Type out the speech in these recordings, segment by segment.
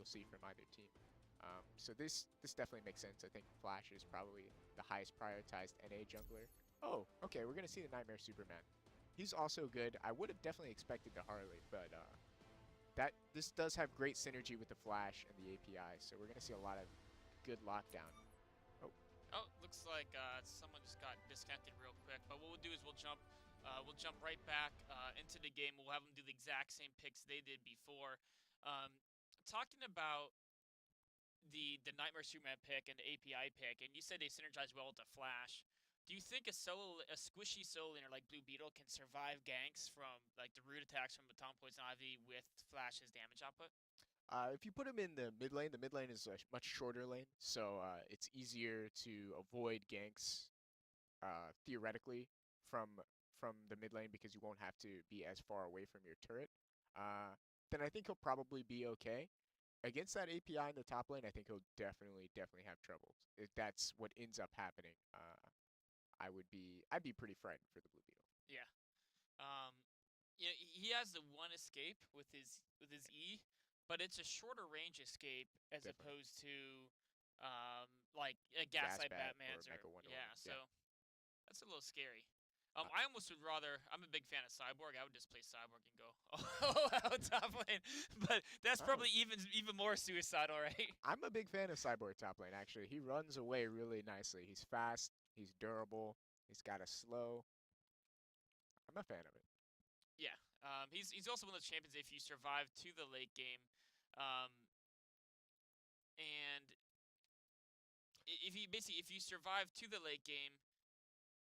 you'll see from either team. So this definitely makes sense. I think Flash is probably the highest prioritized NA jungler. Oh, okay, we're gonna see the Nightmare Superman. He's also good. I would have definitely expected the Harley, but this does have great synergy with the Flash and the API, so we're gonna see a lot of good lockdown. Oh, Oh, looks like someone just got disconnected real quick. But what we'll do is we'll jump right back into the game. We'll have them do the exact same picks they did before. Um, Talking about the Nightmare Superman pick and the API pick, and you said they synergize well with the Flash. Do you think a squishy solo laner like Blue Beetle can survive ganks from like the root attacks from Baton Poison Ivy with Flash's damage output? if you put him in the mid lane is a much shorter lane, so it's easier to avoid ganks theoretically from the mid lane because you won't have to be as far away from your turret. Uh, then I think he'll probably be okay. Against that API in the top lane, I think he'll definitely have trouble. If that's what ends up happening, I'd be pretty frightened for the Blue Beetle. Yeah. Um, he has the one escape with his E, but it's a shorter range escape as Definitely. opposed to like a Gaslight Gasbat or Batman's or Mecha Wonder yeah. Woman. Yeah. So that's a little scary. Uh, I almost would rather. I'm a big fan of Cyborg. I would just play Cyborg and go all out top lane, but that's oh, probably even more suicidal, right? I'm a big fan of Cyborg top lane, actually. He runs away really nicely. He's fast, he's durable, he's got a slow. I'm a fan of it. Yeah. He's also one of those champions. If you survive to the late game, um, and if you survive to the late game,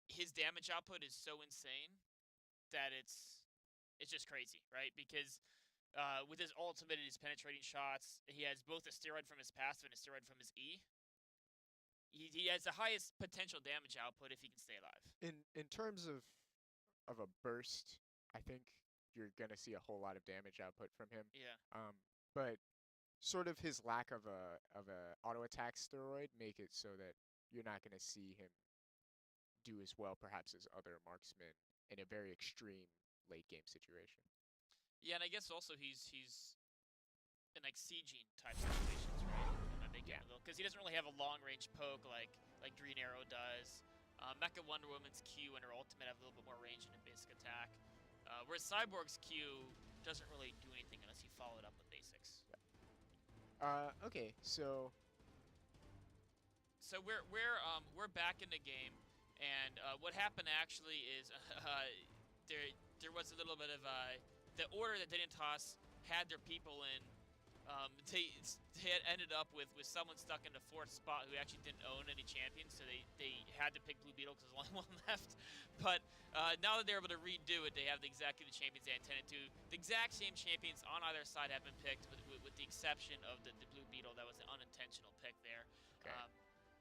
his damage output is so insane that it's just crazy, right? Because with his ultimate and his penetrating shots, he has both a steroid from his passive and a steroid from his E. He has the highest potential damage output if he can stay alive. In terms of a burst, I think you're gonna see a whole lot of damage output from him. Yeah. But sort of his lack of a auto attack steroid make it so that you're not gonna see him do as well perhaps as other marksmen in a very extreme late game situation. Yeah, and I guess also he's in like sieging type situations, right? I think Yeah. because he doesn't really have a long range poke like Green Arrow does. Mecha Wonder Woman's Q and her ultimate have a little bit more range in a basic attack, whereas Cyborg's Q doesn't really do anything unless you follow it up with basics. Okay, so So we're back in the game, and what happened actually is there was a little bit of the order that Dignitas had their people in. They had ended up with someone stuck in the fourth spot who actually didn't own any champions, so they had to pick Blue Beetle because there's only one left. But now that they're able to redo it, they have exactly the champions they intended to. The exact same champions on either side have been picked, with the exception of the Blue Beetle. That was an unintentional pick there. okay. Um,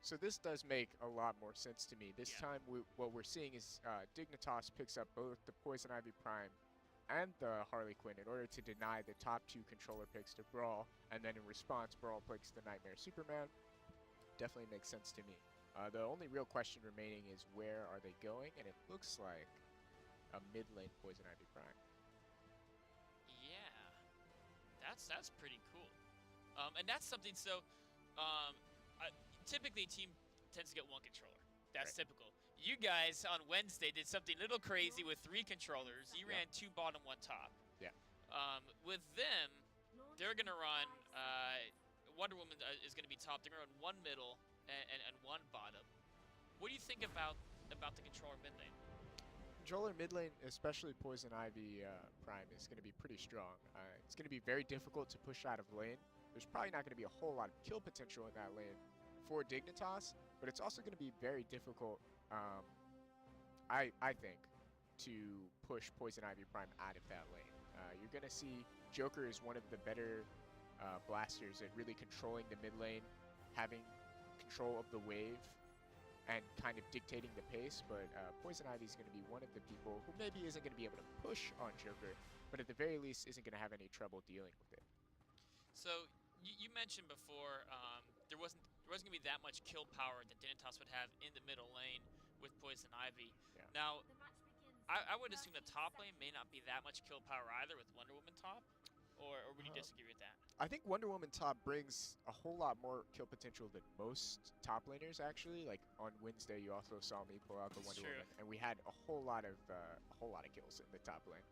So this does make a lot more sense to me. This yeah. time, what we're seeing is Dignitas picks up both the Poison Ivy Prime and the Harley Quinn in order to deny the top two controller picks to BrawL, and then in response, BrawL picks the Nightmare Superman. Definitely makes sense to me. The only real question remaining is where are they going, and it looks like a mid lane Poison Ivy Prime. Yeah, that's pretty cool. And that's something. So, typically, a team tends to get one controller. That's Right. typical. You guys on Wednesday did something a little crazy with 3 controllers. You Yep. ran 2 bottom, 1 top. Yeah. With them, they're gonna run. Wonder Woman is gonna be top. They're gonna run 1 middle and 1 bottom. What do you think about the controller mid lane? Controller mid lane, especially Poison Ivy Prime, is going to be pretty strong. It's going to be very difficult to push out of lane. There's probably not going to be a whole lot of kill potential in that lane for Dignitas, but it's also going to be very difficult, I think, to push Poison Ivy Prime out of that lane. You're going to see Joker is one of the better blasters at really controlling the mid lane, having control of the wave, and kind of dictating the pace, but Poison Ivy is going to be one of the people who maybe isn't going to be able to push on Joker, but at the very least isn't going to have any trouble dealing with it. So you mentioned before there wasn't gonna be that much kill power that Dignitas would have in the middle lane with Poison Ivy. Yeah. Now, I would assume the top lane may not be that much kill power either with Wonder Woman top, or would you disagree with that? I think Wonder Woman top brings a whole lot more kill potential than most top laners, actually. Like on Wednesday, you also saw me pull out the That's Wonder true. Woman, and we had a whole lot of kills in the top lane.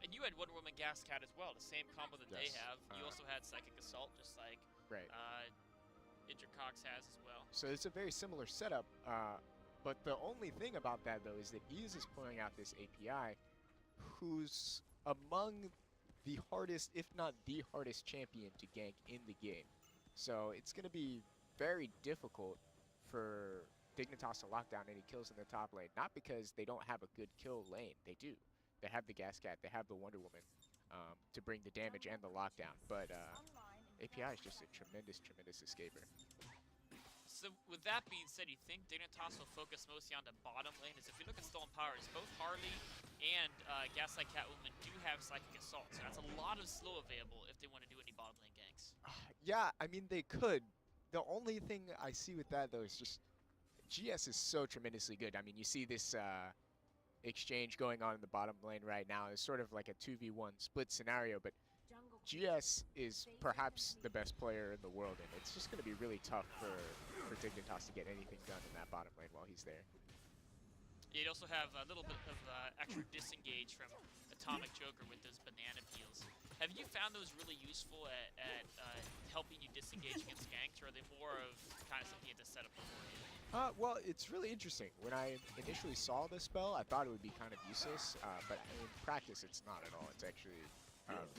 And you had Wonder Woman Gas Cat as well, the same combo that they Yes, have. You also had Psychic Assault, just like right. Intercox has as well. So it's a very similar setup, but the only thing about that, though, is that Ease is pulling out this API who's among the hardest, if not the hardest champion to gank in the game. So it's going to be very difficult for Dignitas to lock down any kills in the top lane. Not because they don't have a good kill lane. They do. They have the Gas Cat. They have the Wonder Woman to bring the damage and the lockdown. But API is just a tremendous, tremendous escaper. So with that being said, you think Dignitas will focus mostly on the bottom lane? As if you look at Stolen Powers, both Harley and Gaslight Catwoman do have Psychic Assault, so that's a lot of slow available if they want to do any bottom lane ganks. Yeah, I mean, they could. The only thing I see with that, though, is just GS is so tremendously good. I mean, you see this exchange going on in the bottom lane right now. It's sort of like a 2v1 split scenario, but GS is perhaps the best player in the world, and it's just going to be really tough for Dignitas to get anything done in that bottom lane while he's there. You'd also have a little bit of extra disengage from Atomic Joker with those banana peels. Have you found those really useful at helping you disengage against ganks, or are they more of kind of something you have to set up beforehand? Well, it's really interesting. When I initially saw the spell, I thought it would be kind of useless, but in practice, it's not at all. It's actually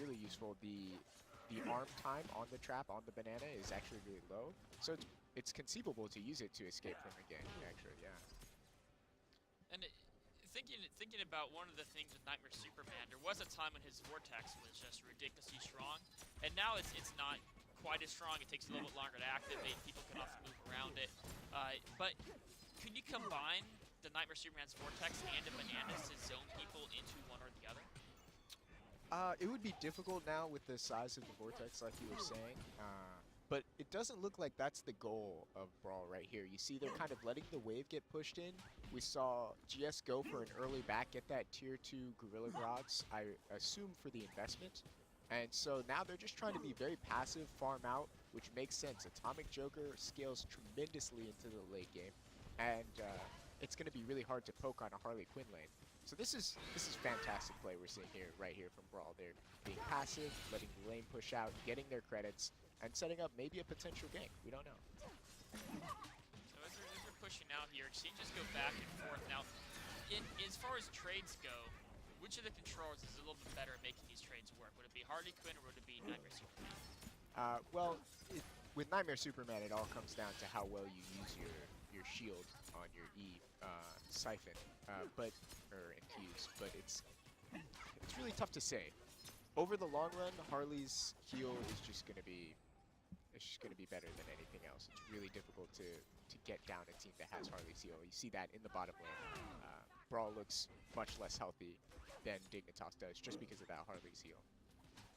really useful. The arm time on the trap on the banana is actually really low, so it's conceivable to use it to escape from a gank. Actually, yeah. And thinking about one of the things with Nightmare Superman, there was a time when his Vortex was just ridiculously strong, and now it's not quite as strong. It takes a little bit longer to activate. People can often move around it. But could you combine the Nightmare Superman's Vortex and the bananas to zone people into one or the other? It would be difficult now with the size of the Vortex, like you were saying. But it doesn't look like that's the goal of BrawL right here. You see, they're kind of letting the wave get pushed in. We saw GS go for an early back, get that tier 2 Gorilla Grods, I assume for the investment. And so now they're just trying to be very passive, farm out, which makes sense. Atomic Joker scales tremendously into the late game, and it's going to be really hard to poke on a Harley Quinn lane. So this is fantastic play we're seeing here, right here from BrawL. They're being passive, letting the lane push out, getting their credits, and setting up maybe a potential gank. We don't know. So as they're pushing out here, exchanges go back and forth. Now, as far as trades go, which of the controllers is a little bit better at making these trades work? Would it be Harley Quinn or would it be Nightmare Superman? Well, with Nightmare Superman, it all comes down to how well you use your shield on your E siphon, or infuse. But it's really tough to say. Over the long run, Harley's heal is just gonna be better than anything else. It's really difficult to get down a team that has Harley's heal. You see that in the bottom lane. BrawL looks much less healthy than Dignitas does just because of that Harley's heal.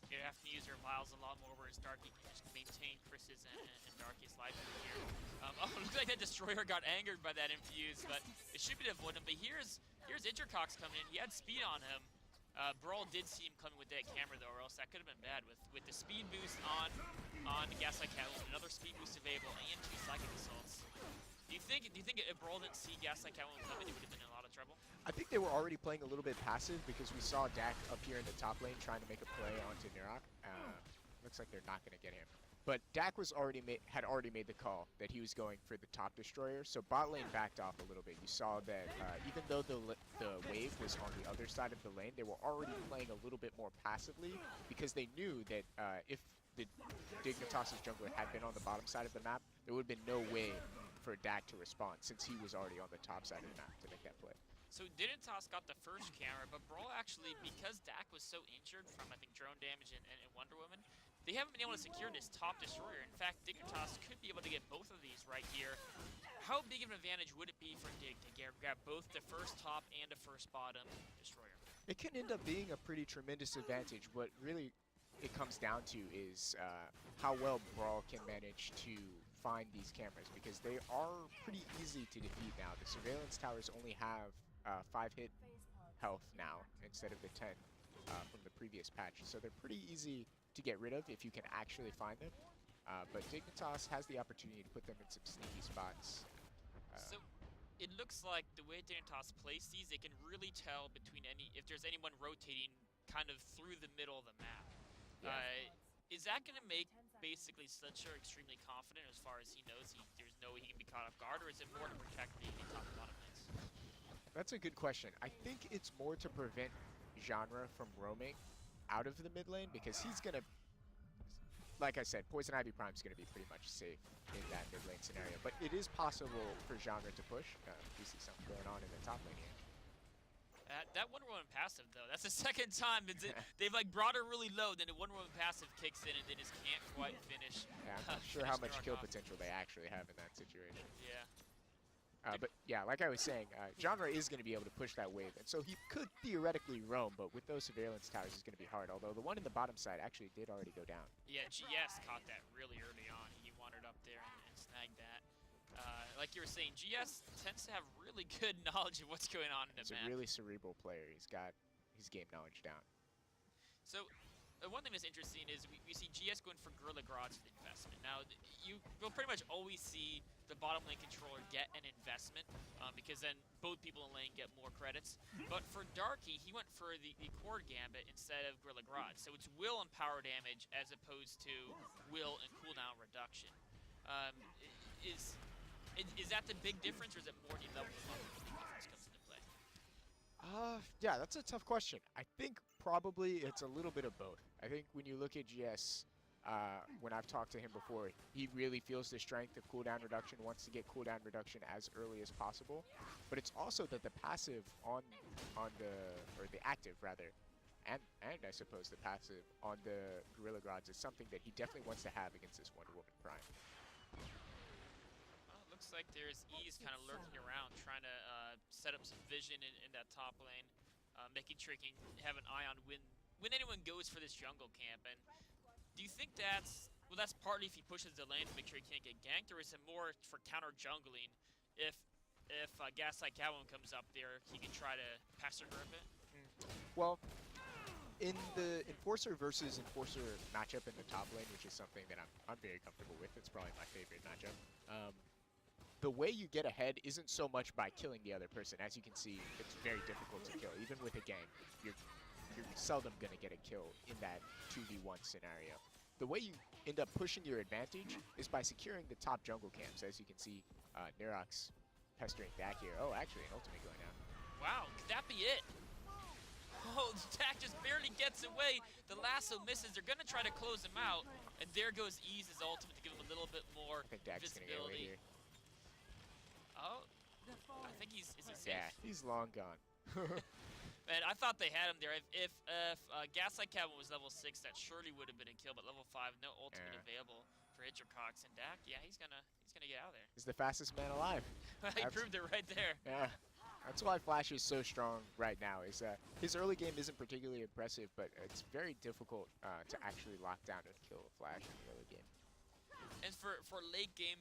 You have to use your vials a lot more, whereas Darky can just maintain Chris's and Darky's life over here. Oh, looks like that Destroyer got angered by that infuse, but it should be avoided. But here's Intercox coming in. He had speed on him. BrawL did see him coming with that camera though, or else that could have been bad. With the speed boost on the Gaslight Catwoman, another speed boost available, and 2 Psychic Assaults. Do you think if BrawL didn't see Gaslight Catwoman coming, he would have been in a lot of trouble? I think they were already playing a little bit passive because we saw Dak up here in the top lane trying to make a play onto Nirok. Looks like they're not going to get him. But Dak was had already made the call that he was going for the top destroyer, so bot lane backed off a little bit. You saw that even though the wave was on the other side of the lane, they were already playing a little bit more passively because they knew that if the Dignitas' jungler had been on the bottom side of the map, there would have been no way for Dak to respond since he was already on the top side of the map to make that play. So Dignitas got the first camera, but BrawL actually, because Dak was so injured from, I think, drone damage and Wonder Woman, they haven't been able to secure this top destroyer. In fact, Dignitas could be able to get both of these right here. How big of an advantage would it be for Dig to grab both the first top and the first bottom destroyer? It can end up being a pretty tremendous advantage. What really it comes down to is how well BrawL can manage to find these cameras, because they are pretty easy to defeat now. The surveillance towers only have 5 hit health now instead of the 10. from the previous patch. So they're pretty easy to get rid of if you can actually find them. But Dignitas has the opportunity to put them in some sneaky spots. So it looks like the way Dignitas plays these, they can really tell between if there's anyone rotating kind of through the middle of the map. Yeah. Is that going to make basically Sledger extremely confident as far as he knows there's no way he can be caught off guard, or is it more to protect the top and bottom lanes? That's a good question. I think it's more to prevent Genre from roaming out of the mid lane, because he's going to, like I said, Poison Ivy Prime is going to be pretty much safe in that mid lane scenario. But it is possible for Genre to push. We see something going on in the top lane here. That Wonder Woman passive, though, that's the second time they've like brought her really low, then the Wonder Woman passive kicks in, and they just can't quite finish. Yeah, I'm not sure how much kill potential they actually have in that situation. Yeah. But yeah, like I was saying, Genre is going to be able to push that wave, and so he could theoretically roam, but with those surveillance towers, it's going to be hard. Although the one in the bottom side actually did already go down. Yeah, GS caught that really early on. He wandered up there and snagged that. Like you were saying, GS tends to have really good knowledge of what's going on in the map. He's a really cerebral player. He's got his game knowledge down. So, one thing that's interesting is we see GS going for Gorilla Grots for the investment. Now, you will pretty much always see the bottom lane controller get an investment, because then both people in lane get more credits. But for Darky, he went for the Core Gambit instead of Gorilla Grots. So it's will and power damage as opposed to will and cooldown reduction. Is that the big difference, or is it more the level of difference comes into play? Yeah, that's a tough question. I think probably it's a little bit of both. I think when you look at GS, when I've talked to him before, he really feels the strength of cooldown reduction, wants to get cooldown reduction as early as possible. But it's also that the passive on the active rather, and I suppose the passive on the Gorilla Grods is something that he definitely wants to have against this Wonder Woman Prime. Looks like there's Ease kind of lurking around, trying to set up some vision in that top lane, making sure he can have an eye on when anyone goes for this jungle camp. And do you think that's partly if he pushes the lane to make sure he can't get ganked, or is it more for counter jungling? If Gaslight Catwoman comes up there, he can try to pester her a bit? Well, in the Enforcer versus Enforcer matchup in the top lane, which is something that I'm very comfortable with, it's probably my favorite matchup. The way you get ahead isn't so much by killing the other person. As you can see, it's very difficult to kill. Even with a gank, you're seldom going to get a kill in that 2v1 scenario. The way you end up pushing your advantage is by securing the top jungle camps. As you can see, Nerox pestering Dak here. Oh, actually, an ultimate going out. Wow, could that be it? Oh, Dak just barely gets away. The lasso misses. They're going to try to close him out. And there goes Ease's ultimate to give him a little bit more I think Dak's going to get away here. Oh, I think is he safe? Yeah, he's long gone. Man, I thought they had him there. If Gaslight Catwoman was level 6, that surely would have been a kill. But level 5, no ultimate available for Hitchercox and Dak. Yeah, he's gonna get out of there. He's the fastest man alive. He proved it right there. Yeah, that's why Flash is so strong right now. Is his early game isn't particularly impressive, but it's very difficult to actually lock down and kill a Flash in the early game. And for late game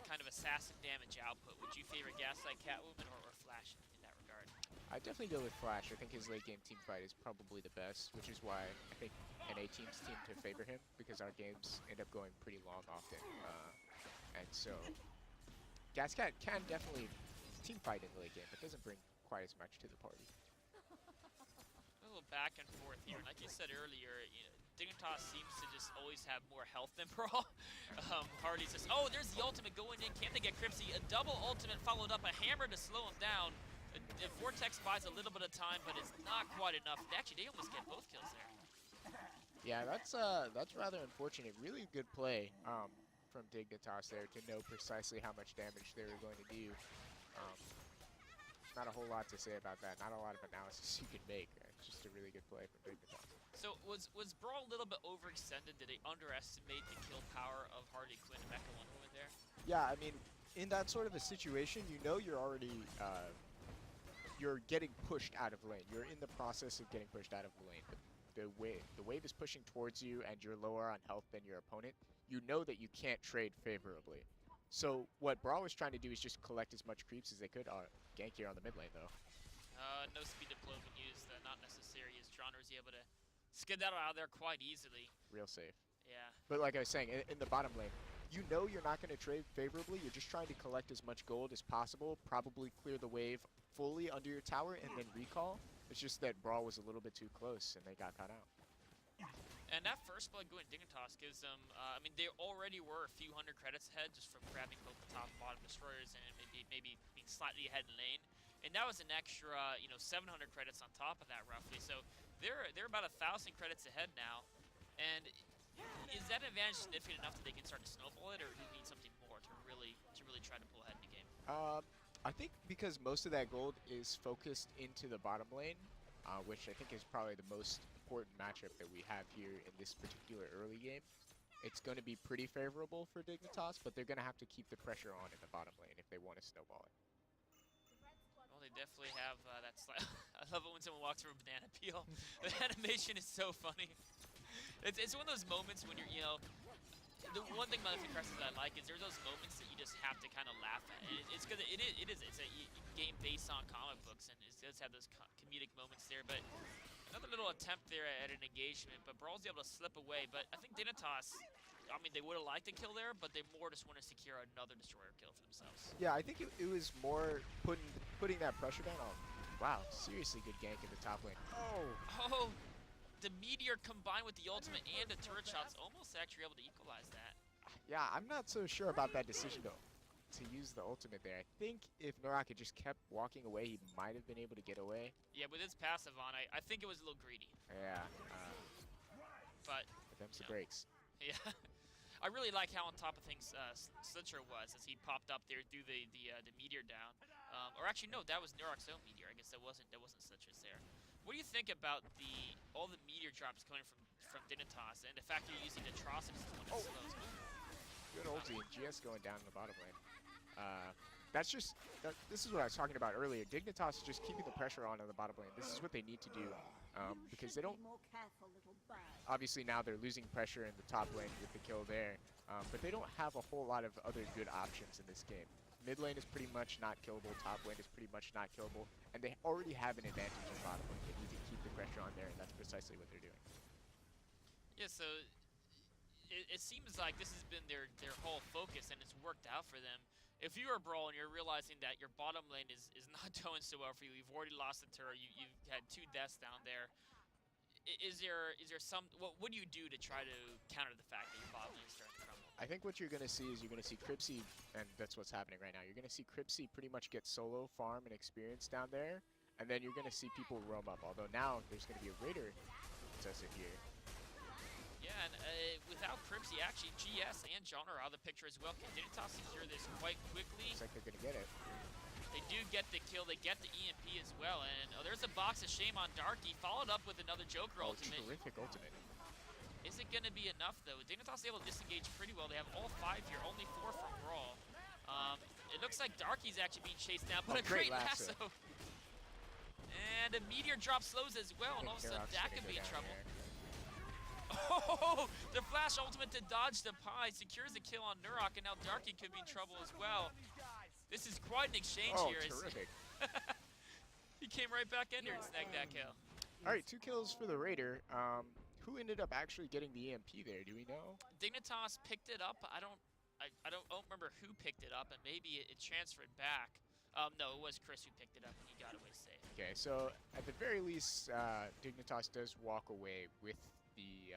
kind of assassin damage output, would you favor Gaslight Catwoman or Flash in that regard? I definitely go with Flash. I think his late game team fight is probably the best, which is why I think NA teams seem to favor him, because our games end up going pretty long often. And so Gascat can definitely team fight in the late game, but doesn't bring quite as much to the party. A little back and forth here. Like you said earlier, Dignitas seems to just always have more health than BrawL. Hardy's just, oh, there's the ultimate going in. Can they get Cripsy? A double ultimate followed up, a hammer to slow him down. Vortex buys a little bit of time, but it's not quite enough. Actually, they almost get both kills there. Yeah, that's rather unfortunate. Really good play from Dignitas there to know precisely how much damage they were going to do. Not a whole lot to say about that. Not a lot of analysis you can make. It's just a really good play from Dignitas. So was BrawL a little bit overextended? Did they underestimate the kill power of Hardy Quinn and Mecha Wonder Woman there? Yeah, I mean, in that sort of a situation, you know you're already you're getting pushed out of lane. You're in the process of getting pushed out of the lane. The wave is pushing towards you, and you're lower on health than your opponent. You know that you can't trade favorably. So what BrawL was trying to do is just collect as much creeps as they could. Gank here on the mid lane, though. No speed deployment used, not necessary, as Genre is able to skedaddle out of there quite easily. Real safe. Yeah. But like I was saying, in the bottom lane, you know you're not going to trade favorably. You're just trying to collect as much gold as possible, probably clear the wave fully under your tower, and then recall. It's just that BrawL was a little bit too close, and they got caught out. And that first blood going Dignitas gives them, I mean, they already were a few hundred credits ahead just from grabbing both the top and bottom destroyers and maybe being slightly ahead in lane. And that was an extra, 700 credits on top of that roughly. So they're about 1,000 credits ahead now. And is that advantage significant enough that they can start to snowball it, or do you need something more to really try to pull ahead in the game? I think because most of that gold is focused into the bottom lane, which I think is probably the most important matchup that we have here in this particular early game. It's going to be pretty favorable for Dignitas, but they're going to have to keep the pressure on in the bottom lane if they want to snowball it. Well, they definitely have that slide. I love it when someone walks through a banana peel. The animation is so funny. It's one of those moments when you're, the one thing about the Crescent that I like is there's those moments that you just have to kind of laugh at. And it's because it's a game based on comic books, and it does have those comedic moments there. But another little attempt there at an engagement, but BrawL's able to slip away. But I think Dignitas, I mean, they would have liked a kill there, but they more just want to secure another destroyer kill for themselves. Yeah, I think it was more putting that pressure down. Oh, wow, seriously good gank in the top lane. Oh. The Meteor combined with the ultimate and the turret shots almost actually able to equalize that. Yeah, I'm not so sure about that decision though, to use the ultimate there. I think if Norak had just kept walking away, he might have been able to get away. Yeah, with his passive on, I think it was a little greedy. Yeah. But them's the breaks. Yeah. I really like how on top of things Slitcher was as he popped up there through the Meteor down. Or actually, no, that was Norak's own Meteor. I guess that wasn't Slitcher's there. What do you think about all the meteor drops coming from Dignitas and the fact that you're using Atrocities as one of slows? Good ulti and GS going down in the bottom lane. This is what I was talking about earlier. Dignitas is just keeping the pressure on in the bottom lane. This is what they need to do because they don't. Obviously now they're losing pressure in the top lane with the kill there, but they don't have a whole lot of other good options in this game. Mid lane is pretty much not killable, top lane is pretty much not killable, and they already have an advantage in bottom lane. They need to keep the pressure on there, and that's precisely what they're doing. Yeah, so it seems like this has been their whole focus, and it's worked out for them. If you are BrawL and you're realizing that your bottom lane is not going so well for you, you've already lost the turret, you've had 2 deaths down there, is there some, what do you do to try to counter the fact that your bottom lane is starting to crumble? I think what you're going to see is you're going to see Cripsy, and that's what's happening right now. You're going to see Cripsy pretty much get solo farm and experience down there, and then you're going to see people roam up. Although now there's going to be a Raider contested here. Yeah, and without Cripsy, actually GS and Genre are out of the picture as well. Can Dignitas secure this quite quickly? Looks like they're going to get it. They do get the kill. They get the EMP as well. And there's a box of shame on Darky, followed up with another Joker ultimate. Terrific ultimate. Is it going to be enough, though? Dignitas is able to disengage pretty well. They have all 5 here, only 4 from BrawL. It looks like Darky's actually being chased down, but a great lasso. And a Meteor drop slows as well, and all of a sudden that could be in trouble. Oh, the flash ultimate to dodge the pie secures the kill on Norak, and now Darky could be in trouble as well. This is quite an exchange here. Terrific. He came right back in here and snagged that kill. All right, 2 kills for the Raider. Who ended up actually getting the EMP there? Do we know? Dignitas picked it up. I don't remember who picked it up, and maybe it transferred back. No, it was Chris who picked it up, and he got away safe. Okay, so at the very least, Dignitas does walk away with the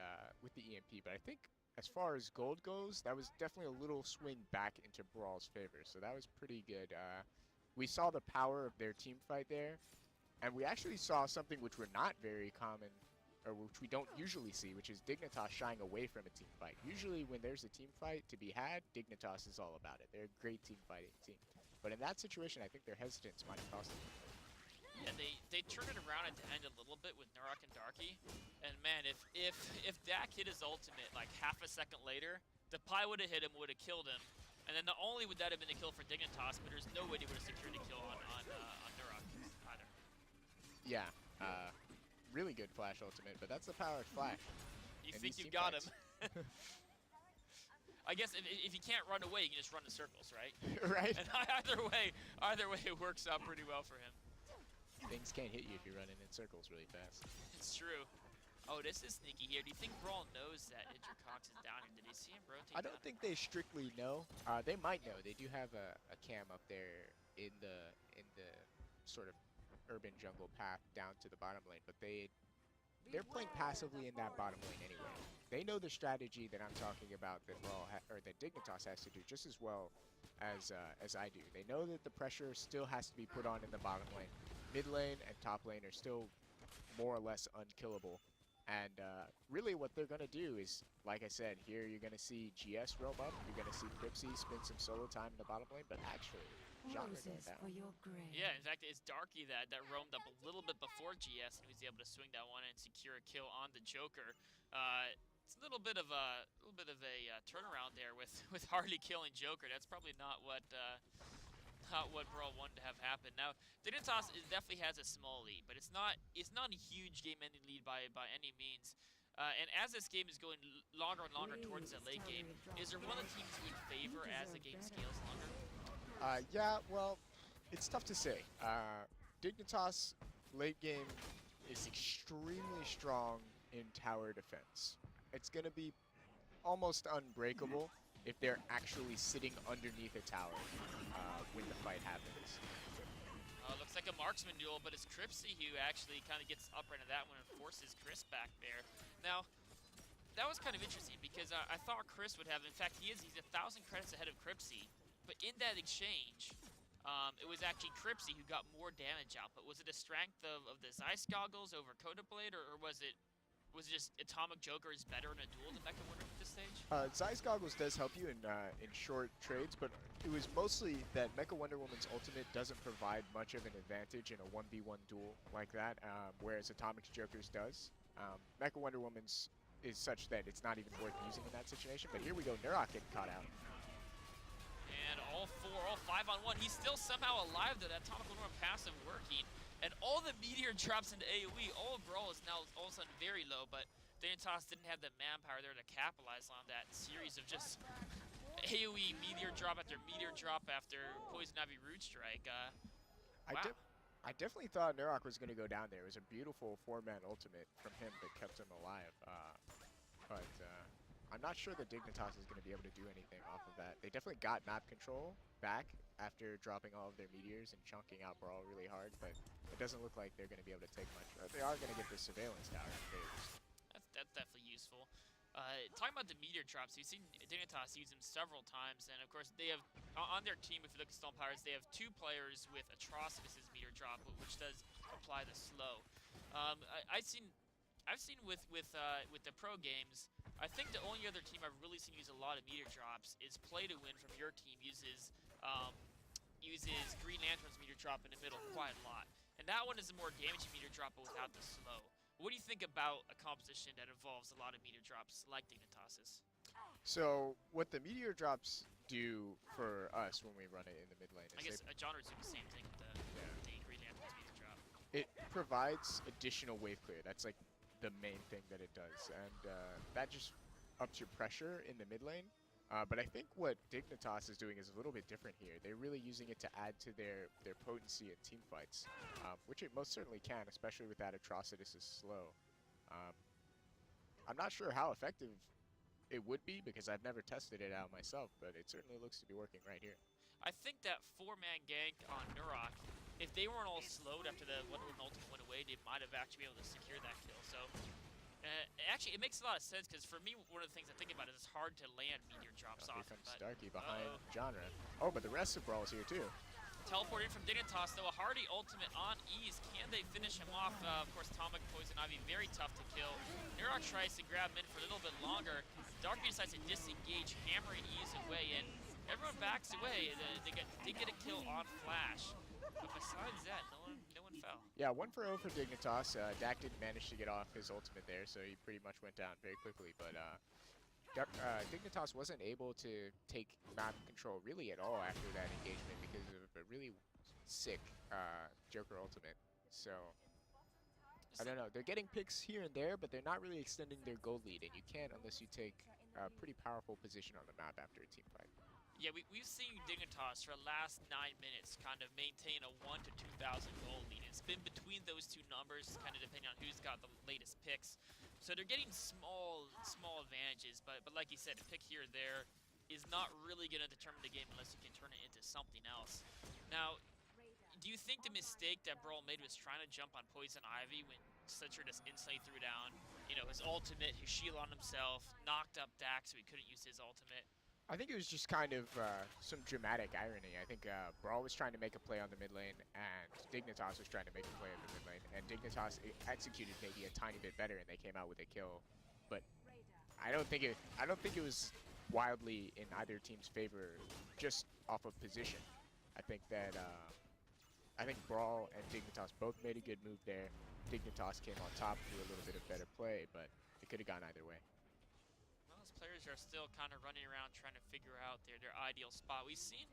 EMP, but I think as far as gold goes, that was definitely a little swing back into BrawL's favor, so that was pretty good. We saw the power of their team fight there, and we actually saw something which were not very common, or which we don't usually see, which is Dignitas shying away from a team fight. Usually when there's a team fight to be had, Dignitas is all about it. They're a great team fighting team. But in that situation, I think their hesitance might have cost them. Yeah, they turned it around at the end a little bit with Norak and Darky. And man, if Dak hit his ultimate like half a second later, the pie would have hit him, would have killed him. And then not only would that have been a kill for Dignitas, but there's no way they would have secured a kill on Norak either. Yeah. Really good Flash ultimate, but that's the power of Flash. You think you've got him. I guess if you can't run away, you can just run in circles, right? Right. And either way, it works out pretty well for him. things can't hit you if you're running in circles really fast. It's true. Oh, this is sneaky here. Do you think BrawL knows that Cox is down here? Did he see him rotate I down? don't think they strictly know. They might know. They do have a cam up there in the sort of urban jungle path down to the bottom lane, but they're playing passively in that bottom lane anyway. They know the strategy that I'm talking about that or that Dignitas has to do just as well as I do. They know that the pressure still has to be put on in the bottom lane. Mid lane and top lane are still more or less unkillable. And really what they're going to do is, like I said, here you're going to see GS roam up. You're going to see Cripsy spend some solo time in the bottom lane, but actually, Genre going down. Yeah, in fact, it's Darky that roamed up a little bit before GS and was able to swing that one and secure a kill on the Joker. It's a little bit of a turnaround there with Harley killing Joker. That's probably not what BrawL wanted to have happen. Now, Dignitas definitely has a small lead, but it's not a huge game-ending lead by any means. And as this game is going longer and longer towards the late game, is there one of the teams you would favor as the game scales longer? Yeah, well, it's tough to say. Dignitas late game is extremely strong in tower defense. It's going to be almost unbreakable if they're actually sitting underneath a tower when the fight happens. Looks like a marksman duel, but it's Cripsy who actually kind of gets up into that one and forces Chris back there. Now, that was kind of interesting because I thought Chris would have, in fact, he's 1,000 credits ahead of Cripsy, but in that exchange, it was actually Cripsy who got more damage output. Was it a strength of the Zeiss goggles over Coda Blade, or was it just Atomic Joker is better in a duel than Mecha Wonder at this stage? Zeiss goggles does help you in short trades, but it was mostly that Mecha Wonder Woman's ultimate doesn't provide much of an advantage in a 1v1 duel like that, whereas Atomic Joker's does. Mecha Wonder Woman's is such that it's not even worth using in that situation, but here we go, Neurok getting caught out. And all 5 on 1. He's still somehow alive though, that Atomic Wonder Woman passive working. And all the meteor drops into AoE, all of BrawL is now all of a sudden very low, but Dignitas didn't have the manpower there to capitalize on that series of just AoE meteor drop after Poison Ivy Root Strike. Wow. I definitely thought Neurok was going to go down there. It was a beautiful 4-man ultimate from him that kept him alive. But I'm not sure that Dignitas is going to be able to do anything off of that. They definitely got map control back after dropping all of their meteors and chunking out BrawL really hard, but it doesn't look like they're going to be able to take much. They are going to get the surveillance tower. That's definitely useful. Talking about the meteor drops, you've seen Dignitas use them several times, and of course they have, on their team, if you look at Stone Pirates, they have 2 players with Atrocitus' meteor drop, which does apply the slow. I've seen with the pro games, I think the only other team I've really seen use a lot of meteor drops is Play to Win from your team uses Green Lantern's meteor drop in the middle quite a lot. And that one is a more damaging meteor drop, but without the slow. What do you think about a composition that involves a lot of meteor drops like Dignitas's? So what the meteor drops do for us when we run it in the mid lane is I guess genres do the same thing with the Green Lantern's meteor drop. It provides additional wave clear. That's like the main thing that it does, and that just ups your pressure in the mid lane. But I think what Dignitas is doing is a little bit different here. They're really using it to add to their potency in team fights, which it most certainly can, especially with that Atrocitus is slow. I'm not sure how effective it would be because I've never tested it out myself, but it certainly looks to be working right here. I think that 4-man gank on Neurok, if they weren't all slowed after the Wonder Woman ultimate went away, they might have actually been able to secure that kill. So, actually, it makes a lot of sense because for me, one of the things I think about is it's hard to land meteor drops off. Here comes Starkey behind Genre. Oh, but the rest of BrawL is here too. Teleport in from Dignitas, though, a hardy ultimate on ease. Can they finish him off? Of course, Atomic Poison Ivy, very tough to kill. Neurok tries to grab him in for a little bit longer. Darky decides to disengage, hammering ease away, and everyone backs away. They get a kill on Flash. But besides that, no one fell. Yeah, 1 for 0 for Dignitas. Dak didn't manage to get off his ultimate there, so he pretty much went down very quickly. But Dignitas wasn't able to take map control really at all after that engagement because of a really sick Joker ultimate. So, I don't know. They're getting picks here and there, but they're not really extending their gold lead, and you can't unless you take a pretty powerful position on the map after a team fight. Yeah, we've seen Dignitas for the last 9 minutes kind of maintain a 1 to 2,000 goal lead. It's been between those two numbers, kind of depending on who's got the latest picks. So they're getting small advantages, but like you said, a pick here or there is not really going to determine the game unless you can turn it into something else. Now, do you think the mistake that BrawL made was trying to jump on Poison Ivy when Slitcher just instantly threw down, you know, his ultimate, his shield on himself, knocked up Dak so he couldn't use his ultimate? I think it was just kind of some dramatic irony. I think BrawL was trying to make a play on the mid lane, and Dignitas was trying to make a play on the mid lane, and Dignitas executed maybe a tiny bit better, and they came out with a kill. But I don't think it was wildly in either team's favor, just off of position. I think that BrawL and Dignitas both made a good move there. Dignitas came on top, threw a little bit of better play, but it could have gone either way. Those players are still kind of running around trying to figure out their ideal spot. We've seen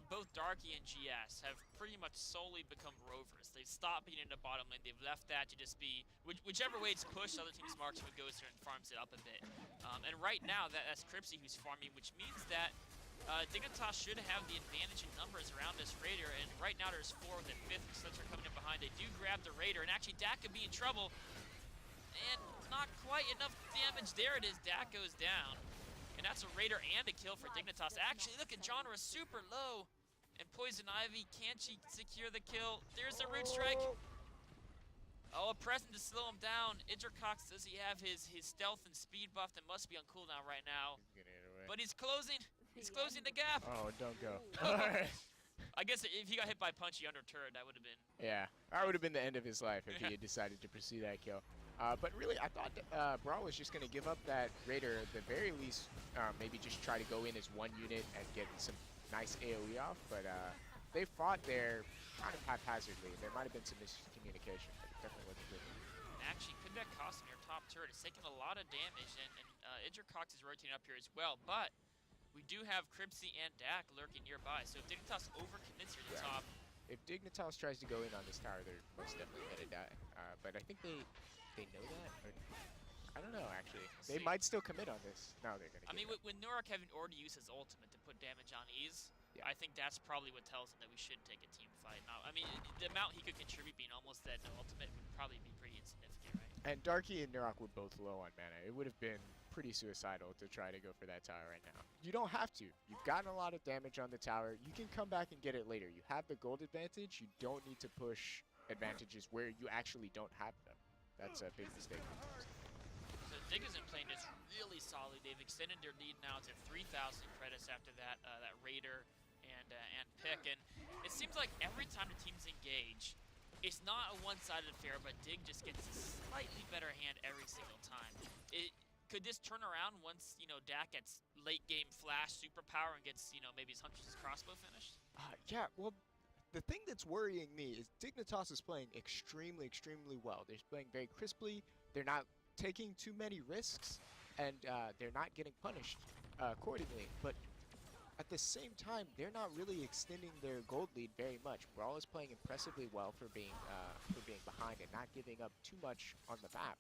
both Darky and GS have pretty much solely become rovers. They've stopped being in the bottom lane. They've left that to just be, whichever way it's pushed, other team's marksman goes there and farms it up a bit. And right now, that's Cripsy who's farming, which means that Dignitas should have the advantage in numbers around this Raider, and right now there's 4 with the 5th Slitzer coming in behind. They do grab the Raider, and actually Dak could be in trouble. And not quite enough damage. There it is. Dak goes down. And that's a Raider and a kill for Dignitas. Actually, look at Genre super low. And Poison Ivy, can she secure the kill? There's the root strike. Oh, a present to slow him down. Idrikox, does he have his stealth and speed buff that must be on cooldown right now? He's gonna get away. But he's closing. He's closing the gap. Oh, don't go. I guess if he got hit by Punchy under turret, that would have been... Yeah, that would have been the end of his life if he had decided to pursue that kill. But really, I thought BrawL was just going to give up that Raider, at the very least, maybe just try to go in as one unit and get some nice AoE off. But they fought there kind of haphazardly. There might have been some miscommunication, but it definitely wasn't good. Actually, could that cost him your top turret? It's taking a lot of damage, and Idrikox is rotating up here as well. But we do have Cripsy and Dak lurking nearby, so if Dignitas overcommits here at the top... If Dignitas tries to go in on this tower, they're most definitely going to die. But I think they know that? Or, I don't know, actually. They might still commit on this. No, they're going to I mean, with Nurak having already used his ultimate to put damage on ease, yeah. I think that's probably what tells him that we should take a team fight. Now, I mean, the amount he could contribute being almost dead in the ultimate would probably be pretty insignificant, right? And Darky and Nurak were both low on mana. It would have been pretty suicidal to try to go for that tower right now. You don't have to. You've gotten a lot of damage on the tower. You can come back and get it later. You have the gold advantage. You don't need to push advantages where you actually don't have them. That's a big mistake. So Dig has been playing this really solid. They've extended their lead now to 3,000 credits after that that Raider and pick. And it seems like every time the teams engage, it's not a one-sided affair, but Dig just gets a slightly better hand every single time. Could this turn around once, you know, Dak gets late game flash superpower and gets, you know, maybe his Huntress's crossbow finished? Yeah, well, the thing that's worrying me is Dignitas is playing extremely, extremely well. They're playing very crisply. They're not taking too many risks, and they're not getting punished accordingly. But at the same time, they're not really extending their gold lead very much. BrawL is playing impressively well for being behind and not giving up too much on the map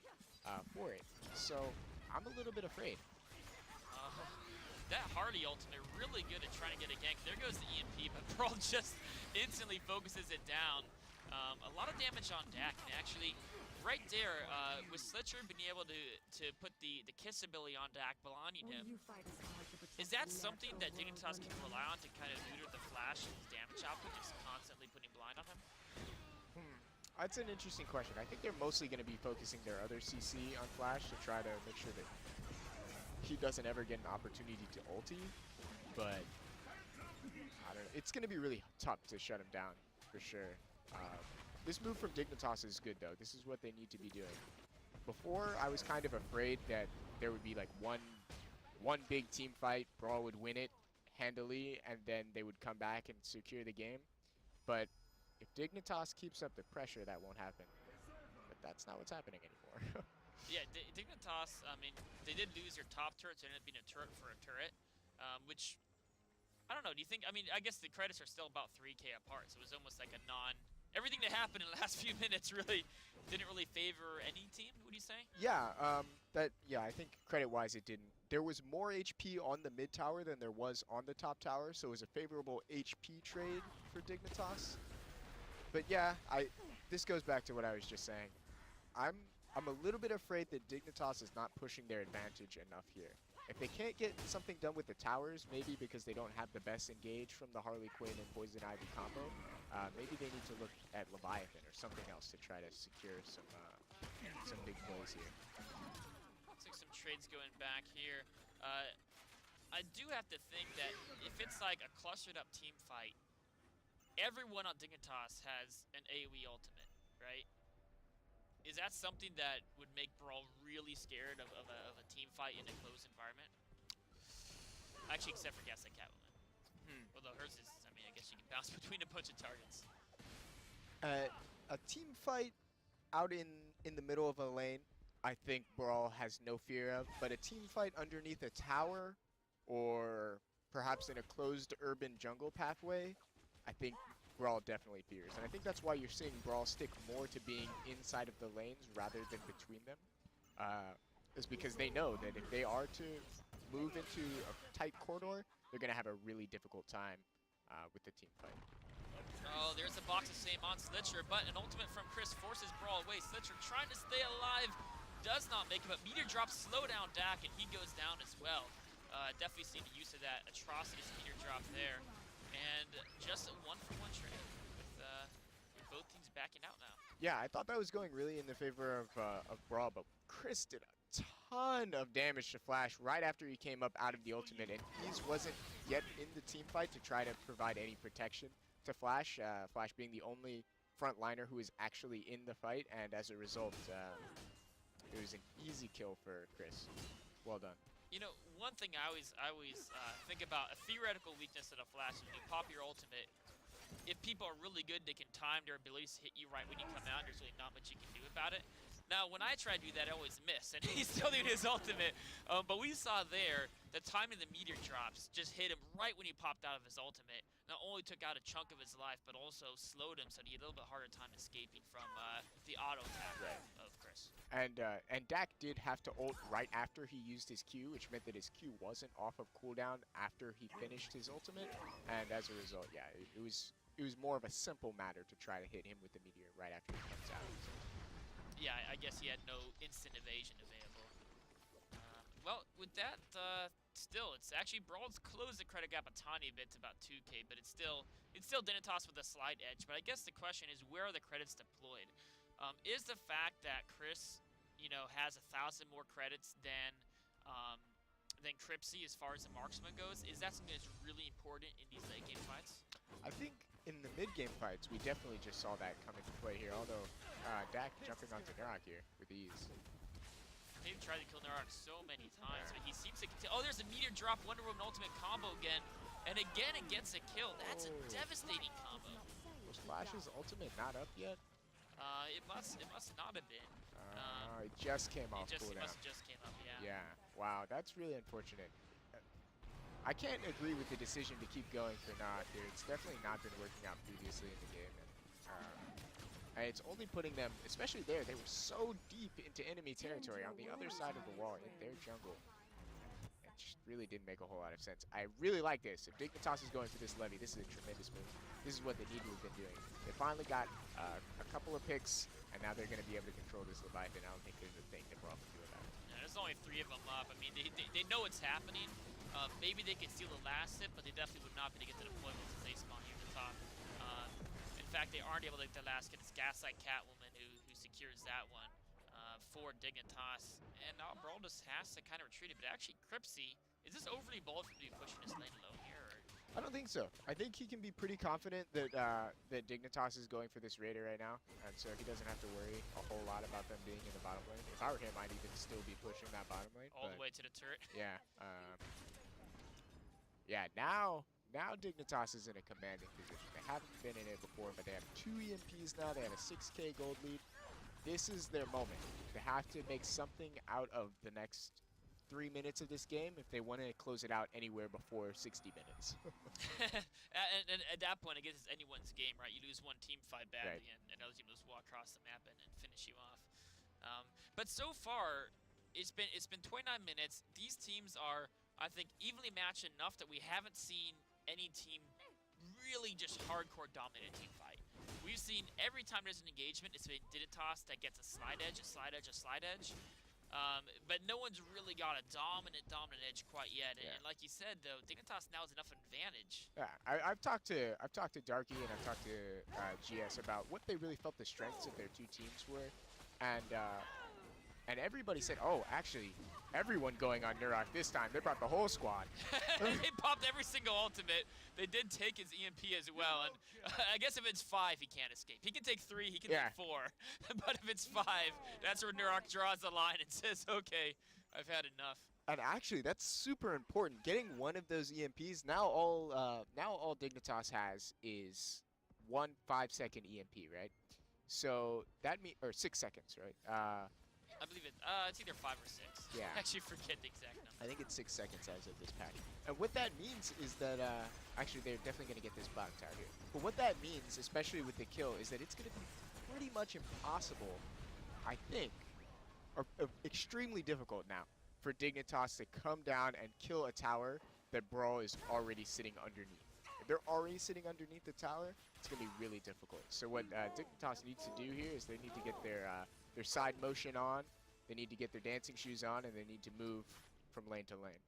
for it. So I'm a little bit afraid. That Hardy ultimate, really good at trying to get a gank. There goes the EMP, but BrawL just instantly focuses it down. A lot of damage on Dak, and actually, right there, with Slitcher being able to put the kiss ability on Dak, blinding him, is that something that Dignitas can rely on to kind of neuter the flash and his damage output, just constantly putting blind on him? That's an interesting question. I think they're mostly going to be focusing their other CC on Flash to try to make sure that he doesn't ever get an opportunity to ulti, but I don't know. It's going to be really tough to shut him down for sure. This move from Dignitas is good though. This is what they need to be doing. Before, I was kind of afraid that there would be like one big team fight, BrawL would win it handily, and then they would come back and secure the game. But if Dignitas keeps up the pressure, that won't happen. But that's not what's happening anymore. Yeah, Dignitas, I mean, they did lose their top turret, so it ended up being a turret for a turret, which, I don't know, do you think, I mean, I guess the credits are still about 3K apart, so it was almost like a everything that happened in the last few minutes really didn't really favor any team, would you say? Yeah, I think credit-wise it didn't there was more HP on the mid tower than there was on the top tower, so it was a favorable HP trade for Dignitas. But yeah, this goes back to what I was just saying. I'm a little bit afraid that Dignitas is not pushing their advantage enough here. If they can't get something done with the towers, maybe because they don't have the best engage from the Harley Quinn and Poison Ivy combo, maybe they need to look at Leviathan or something else to try to secure some big plays here. Looks like some trades going back here. I do have to think that if it's like a clustered up team fight, everyone on Dignitas has an AoE ultimate, right? Is that something that would make BrawL really scared of a team fight in a closed environment? Actually, except for Gaslight Catwoman. Although hers is, I mean, I guess you can bounce between a bunch of targets. A team fight out in the middle of a lane, I think BrawL has no fear of. But a team fight underneath a tower, or perhaps in a closed urban jungle pathway, I think BrawL definitely fears. And I think that's why you're seeing BrawL stick more to being inside of the lanes rather than between them. Is because they know that if they are to move into a tight corridor, they're going to have a really difficult time with the team fight. Oh, there's a box of same on Slitcher, but an ultimate from Chris forces BrawL away. Slitcher trying to stay alive, does not make it, but meteor drops slow down Dak, and he goes down as well. Definitely seen the use of that atrocious meteor drop there. And just a one-for-one trade with both teams backing out now. Yeah, I thought that was going really in the favor of BrawL, but Chris did a ton of damage to Flash right after he came up out of the ultimate, and he wasn't yet in the team fight to try to provide any protection to Flash. Flash being the only frontliner who is actually in the fight, and as a result, it was an easy kill for Chris. Well done. You know, one thing I always think about, a theoretical weakness of the Flash is when you pop your ultimate, if people are really good, they can time their abilities to hit you right when you come out. There's really not much you can do about it. Now, when I try to do that, I always miss, and he's still doing his ultimate. But we saw there, the timing of the meteor drops just hit him right when he popped out of his ultimate. Not only took out a chunk of his life, but also slowed him, so he had a little bit harder time escaping from the auto attack of Chris. And Dak did have to ult right after he used his Q, which meant that his Q wasn't off of cooldown after he finished his ultimate. And as a result, yeah, it was more of a simple matter to try to hit him with the meteor right after he comes out. Yeah, I guess he had no instant evasion available. Well, with that, still, it's actually BrawL's closed the credit gap a tiny bit to about 2K, but it's still Dignitas with a slight edge. But I guess the question is, where are the credits deployed? Is the fact that Chris, you know, has 1,000 more credits than Cripsy as far as the marksman goes, is that something that's really important in these late game fights? I think in the mid-game fights, we definitely just saw that come into play here, although Dak jumping onto Narok here with ease. They've tried to kill Narok so many times, but he seems to continue. Oh, there's a meteor drop, Wonder Woman ultimate combo again, and again it gets a kill. That's a devastating combo. Was Flash's ultimate not up yet? It must not have been. It just came off cooldown. It must have just came up, yeah. Yeah, wow, that's really unfortunate. I can't agree with the decision to keep going for Narok here. It's definitely not been working out previously in the game. And it's only putting them, especially there, they were so deep into enemy territory on the other side of the wall in their jungle. It just really didn't make a whole lot of sense. I really like this. If Dignitas is going for this levy, this is a tremendous move. This is what they need to have been doing. They finally got a couple of picks, and now they're going to be able to control this Leviathan. I don't think there's a thing that BrawL can do about it. Yeah, there's only 3 of them up. I mean, they know what's happening. Maybe they could steal the last hit, but they definitely would not be able to get the deployment since they spawn here at the top. In fact, they aren't able to get the last hit. It's Gaslight Catwoman who secures that one for Dignitas. And now BrawL just has to kind of retreat it. But actually, Cripsy, is this overly bold for him to be pushing his lane alone here? Or? I don't think so. I think he can be pretty confident that that Dignitas is going for this Raider right now, and so he doesn't have to worry a whole lot about them being in the bottom lane. If I were him, I'd even still be pushing that bottom lane. All the way to the turret. Yeah. Yeah. Now Dignitas is in a commanding position. They haven't been in it before, but they have 2 EMPs now. They have a 6K gold lead. This is their moment. They have to make something out of the next 3 minutes of this game if they want to close it out anywhere before 60 minutes. and at that point, I guess it's anyone's game, right? You lose one team fight badly, right. and another team will just walk across the map and finish you off. But so far, it's been 29 minutes. These teams are, I think, evenly matched enough that we haven't seen any team really just hardcore dominant team fight. We've seen every time there's an engagement, it's been Dignitas that gets a slide edge, a slide edge, a slide edge. But no one's really got a dominant edge quite yet. Yeah. And like you said, though, Dignitas now has enough advantage. Yeah, I've talked to Darky and I've talked to GS about what they really felt the strengths of their two teams were, and everybody said, oh, actually, everyone going on Nurok this time. They brought the whole squad. They popped every single ultimate. They did take his EMP as well, and I guess if it's 5, he can't escape. He can take 3, he can take 4, but if it's 5, that's where Nurok draws the line and says, okay, I've had enough. And actually, that's super important. Getting one of those EMPs, now all Dignitas has is one 5-second EMP, right? So that means, or 6 seconds, right? I believe it's either 5 or 6. Yeah. I actually forget the exact number. I think it's 6 seconds as of this patch. And what that means is that, actually, they're definitely going to get this bugged out here. But what that means, especially with the kill, is that it's going to be pretty much impossible, I think, or extremely difficult now, for Dignitas to come down and kill a tower that BrawL is already sitting underneath. If they're already sitting underneath the tower, it's going to be really difficult. So what Dignitas needs to do here is they need to get their side motion on, they need to get their dancing shoes on, and they need to move from lane to lane.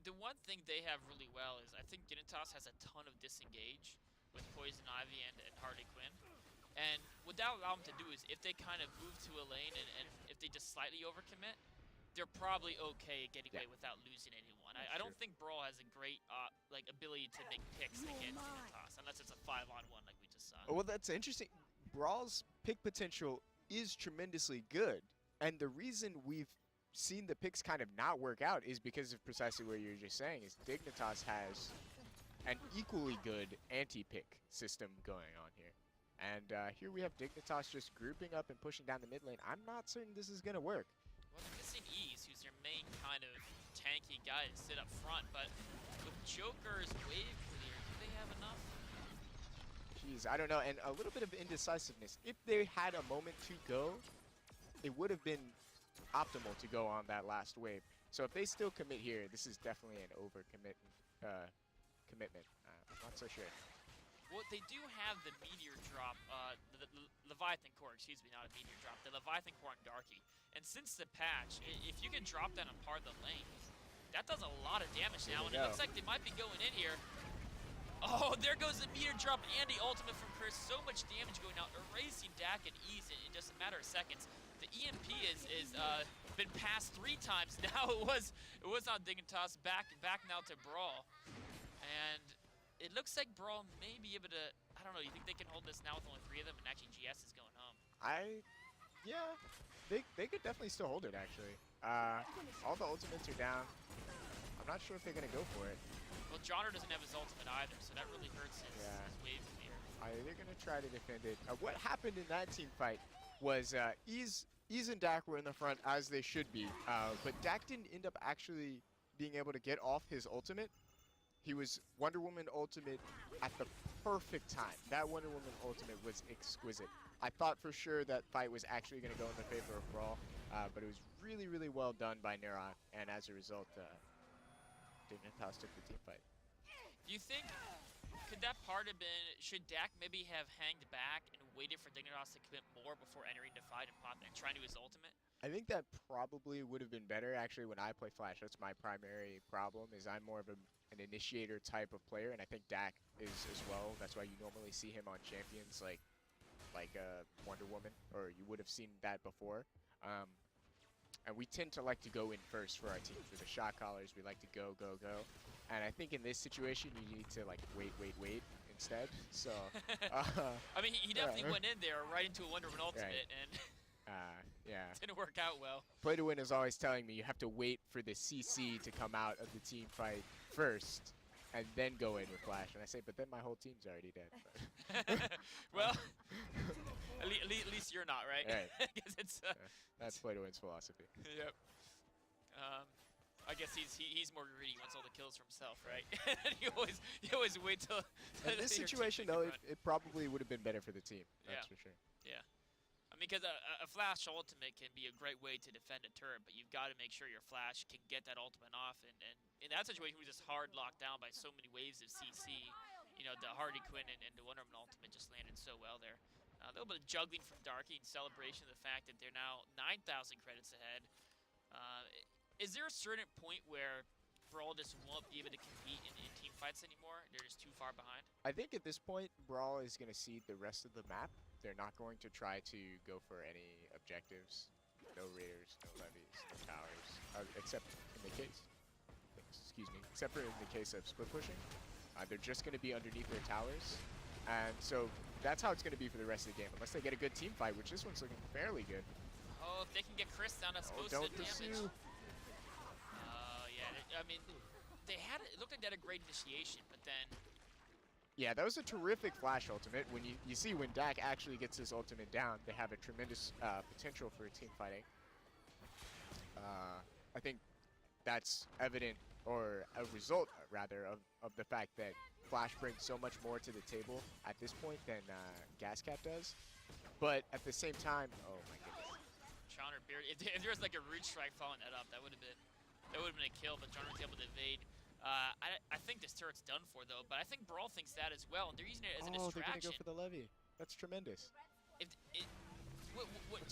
The one thing they have really well is I think Dignitas has a ton of disengage with Poison Ivy and Harley Quinn. And what that will allow them to do is if they kind of move to a lane and if they just slightly overcommit, they're probably okay getting away without losing anyone. I don't think BrawL has a great ability to make picks against Dignitas, unless it's a 5-on-1 like we just saw. Well, that's interesting. BrawL's pick potential is tremendously good, and the reason we've seen the picks kind of not work out is because of precisely what you're just saying, is Dignitas has an equally good anti-pick system going on here. And here we have Dignitas just grouping up and pushing down the mid lane. I'm not certain this is going to work. Well, they're missing Ease, who's their main kind of tanky guy to sit up front, but with Joker's wave clear, do they have enough? Jeez, I don't know, and a little bit of indecisiveness. If they had a moment to go, it would have been optimal to go on that last wave. So if they still commit here, this is definitely an overcommit commitment. I'm not so sure. Well, they do have the Meteor drop, the Leviathan Core, excuse me, not a Meteor drop, the Leviathan Core on Darky. And since the patch, if you can drop that on part of the lane, that does a lot of damage now, and it looks like they might be going in here. Oh, there goes the Meteor drop and the ultimate from Chris. So much damage going out, erasing Dak and Ease in just a matter of seconds. The EMP is been passed 3 times now. It was on Dignitas, back now to BrawL. And it looks like BrawL may be able to, I don't know, you think they can hold this now with only 3 of them and actually GS is going home? Yeah, they could definitely still hold it, actually. All the ultimates are down. I'm not sure if they're going to go for it. Well, Johnner doesn't have his ultimate either, so that really hurts his wave clear. They're going to try to defend it. What happened in that team fight was Ease and Dak were in the front as they should be, but Dak didn't end up actually being able to get off his ultimate. He was Wonder Woman ultimate at the perfect time. That Wonder Woman ultimate was exquisite. I thought for sure that fight was actually going to go in the favor of BrawL, but it was really, really well done by Nurok, and as a result, Dignitas took the team fight. Do you think, could that part have been, should Dak maybe have hanged back and waited for Dignitas to commit more before entering the fight and trying to do his ultimate? I think that probably would have been better. Actually, when I play Flash, that's my primary problem, is I'm more of an initiator type of player, and I think Dak is as well. That's why you normally see him on champions like Wonder Woman, or you would have seen that before. And we tend to like to go in first for our team. For the shot callers, we like to go. And I think in this situation, you need to like wait instead. So, I mean, he definitely went in there right into a Wonder Woman ultimate, and yeah, didn't work out well. Play to Win is always telling me you have to wait for the CC to come out of the team fight first, and then go in with Flash. And I say, but then my whole team's already dead. Well, at least you're not, right? Right. Because it's that's Play to Win's philosophy. Yep. I guess he's more greedy. He wants all the kills for himself, right? you always wait till. In this situation, though, it probably would have been better for the team. That's for sure. Yeah. I Because a flash ultimate can be a great way to defend a turret, but you've got to make sure your flash can get that ultimate off. And in that situation, we're just hard locked down by so many waves of CC. You know, the Hardy Quinn and the Wonder Woman ultimate just landed so well there. A little bit of juggling from Darky in celebration of the fact that they're now 9,000 credits ahead. Is there a certain point where BrawL just won't be able to compete in team fights anymore? They're just too far behind? I think at this point, BrawL is going to cede the rest of the map. They're not going to try to go for any objectives. No raiders, no levies, no towers, except in the case, except for in the case of split pushing. They're just going to be underneath their towers. And so that's how it's going to be for the rest of the game, unless they get a good team fight, which this one's looking fairly good. Oh, if they can get Chris down, that's supposed to damage. Yeah, I mean, it looked like they had a great initiation, but then... Yeah, that was a terrific flash ultimate. When you see when Dak actually gets his ultimate down, they have a tremendous potential for team fighting. I think that's evident, or a result, rather, of the fact that Flash brings so much more to the table at this point than Gascat does. But at the same time, oh my goodness. Chowner Beard, if there was like a root strike following that up, that would have been a kill, but Chowner was able to evade. I think this turret's done for, though, but I think BrawL thinks that as well, and they're using it as a distraction. Oh, they're going to go for the levy. That's tremendous. That's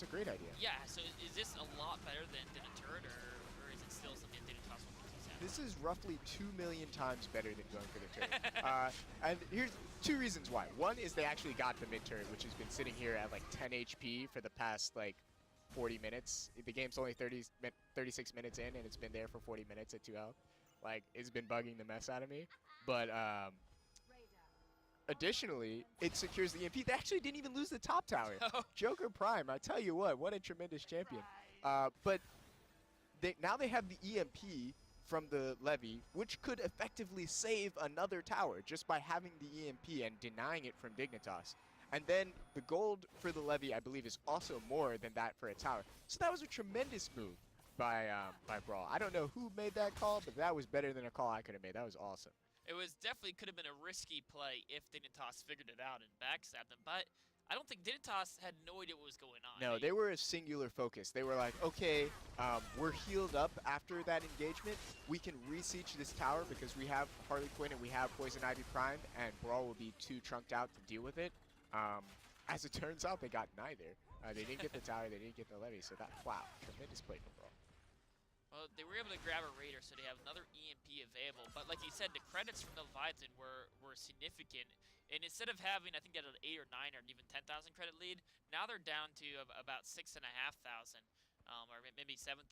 a great idea. Yeah, so is this a lot better than a turret, or is it still something that Dignitas won't use out? This is roughly 2 million times better than going for the turret. And here's 2 reasons why. One is they actually got the mid-turret, which has been sitting here at like 10 HP for the past like 40 minutes. The game's only 36 minutes in, and it's been there for 40 minutes at 2 health. Like, it's been bugging the mess out of me. But additionally, it secures the EMP. They actually didn't even lose the top tower. Joker Prime, I tell you what a tremendous champion. But now they have the EMP from the levy, which could effectively save another tower just by having the EMP and denying it from Dignitas. And then the gold for the levy, I believe, is also more than that for a tower. So that was a tremendous move by BrawL. I don't know who made that call, but that was better than a call I could have made. That was awesome. It was definitely could have been a risky play if Dignitas figured it out and backstabbed them, but I don't think Dignitas had no idea what was going on. No, they were a singular focus. They were like, okay, we're healed up after that engagement. We can re-siege this tower because we have Harley Quinn and we have Poison Ivy primed, and BrawL will be too trunked out to deal with it. As it turns out, they got neither. They didn't get the tower, they didn't get the levy, so that, wow, tremendous play from BrawL. Well, they were able to grab a Raider, so they have another EMP available. But like you said, the credits from the Leviathan were significant. And instead of having, I think they had an 8 or 9 or even 10,000 credit lead, now they're down to about 6,500, or maybe 7,000.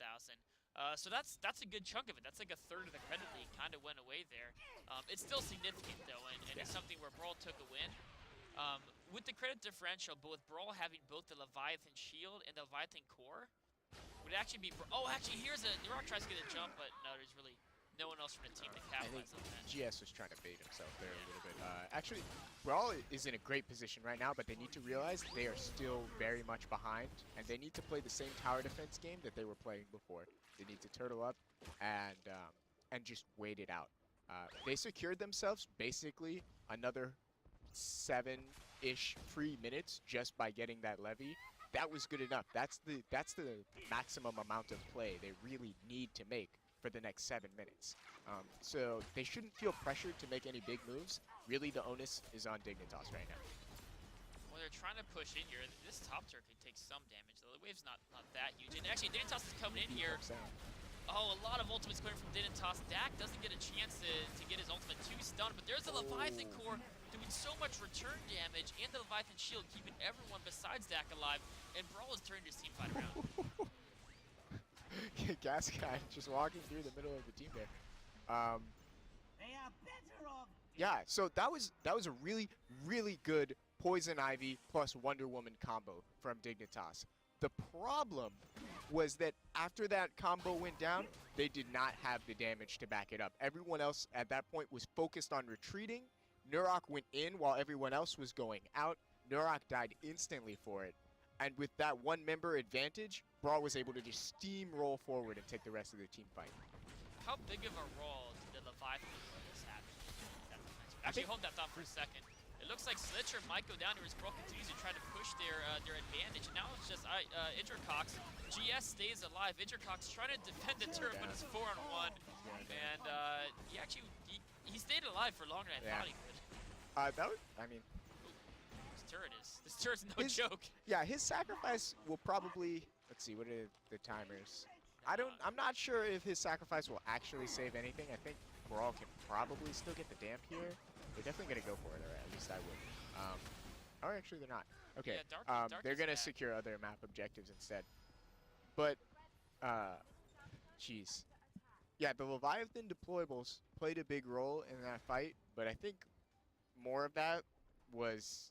So that's a good chunk of it. That's like a third of the credit lead kind of went away there. It's still significant though, and it's something where BrawL took a win. With the credit differential, but with BrawL having both the Leviathan shield and the Leviathan core, would actually be... Oh, actually, here's a... Rock tries to get a jump, but no, there's really no one else from the team to capitalize on that. GS was trying to bait himself there a little bit. Actually, BrawL is in a great position right now, but they need to realize they are still very much behind, and they need to play the same tower defense game that they were playing before. They need to turtle up and just wait it out. They secured themselves basically another 7-ish free minutes just by getting that levy. That was good enough. That's the maximum amount of play they really need to make for the next 7 minutes. So they shouldn't feel pressured to make any big moves. Really, the onus is on Dignitas right now. Well, they're trying to push in here. This top tier could take some damage, though. The wave's not that huge. And actually, Dignitas is coming in here. Oh, a lot of ultimates coming from Dignitas. Dak doesn't get a chance to get his ultimate 2 stunned, but there's the Leviathan core doing so much return damage, and the Leviathan shield keeping everyone besides Dak alive, and BrawL is turning his team fight around. Gas guy just walking through the middle of the team there. Yeah, so that was a really, really good Poison Ivy plus Wonder Woman combo from Dignitas. The problem was that after that combo went down, they did not have the damage to back it up. Everyone else at that point was focused on retreating. Nurok went in while everyone else was going out. Nurok died instantly for it. And with that one member advantage, BrawL was able to just steamroll forward and take the rest of the team fight. How big of a role did the Leviathan play this happen? Actually, hold that thought for a second. It looks like Slitcher might go down here as Brawl continues to try to push their advantage. And now it's just Idrikox. GS stays alive. Idrikox trying to defend the turret, but it's 4-on-1. And he stayed alive for longer than I thought he could. That was, I mean, this turret's no joke. Yeah, his sacrifice will probably, let's see, what are the timers? I'm not sure if his sacrifice will actually save anything. I think BrawL can probably still get the damp here. They're definitely gonna go for it, or at least I would. Or actually they're not. Okay, yeah, Dark they're is gonna bad. secure other map objectives instead. But, jeez. Yeah, the Leviathan deployables played a big role in that fight, but I think more of that was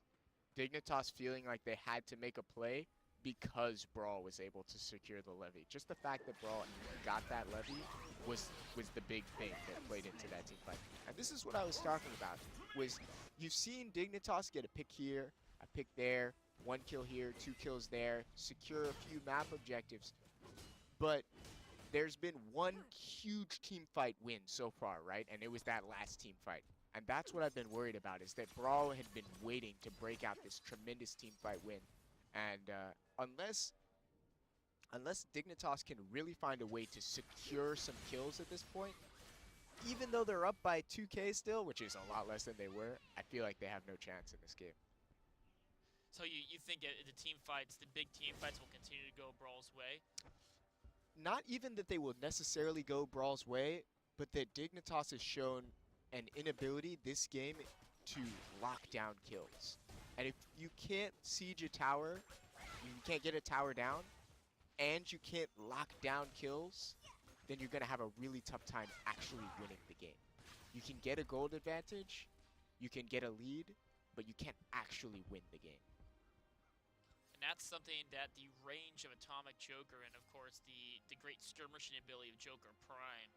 Dignitas feeling like they had to make a play because BrawL was able to secure the levy. Just the fact that BrawL got that levy was the big thing that played into that team fight. And this is what I was talking about, was you've seen Dignitas get a pick here, a pick there, 1 kill here, 2 kills there, secure a few map objectives. But there's been one huge team fight win so far, right? And it was that last team fight. And that's what I've been worried about, is that BrawL had been waiting to break out this tremendous team fight win. And unless Dignitas can really find a way to secure some kills at this point, even though they're up by 2K still, which is a lot less than they were, I feel like they have no chance in this game. So you think the team fights, the big team fights, will continue to go BrawL's way? Not even that they will necessarily go BrawL's way, but that Dignitas has shown an inability this game to lock down kills. And if you can't siege a tower, you can't get a tower down, and you can't lock down kills, then you're going to have a really tough time actually winning the game. You can get a gold advantage, you can get a lead, but you can't actually win the game. And that's something that the range of Atomic Joker and, of course, the great skirmishing ability of Joker Prime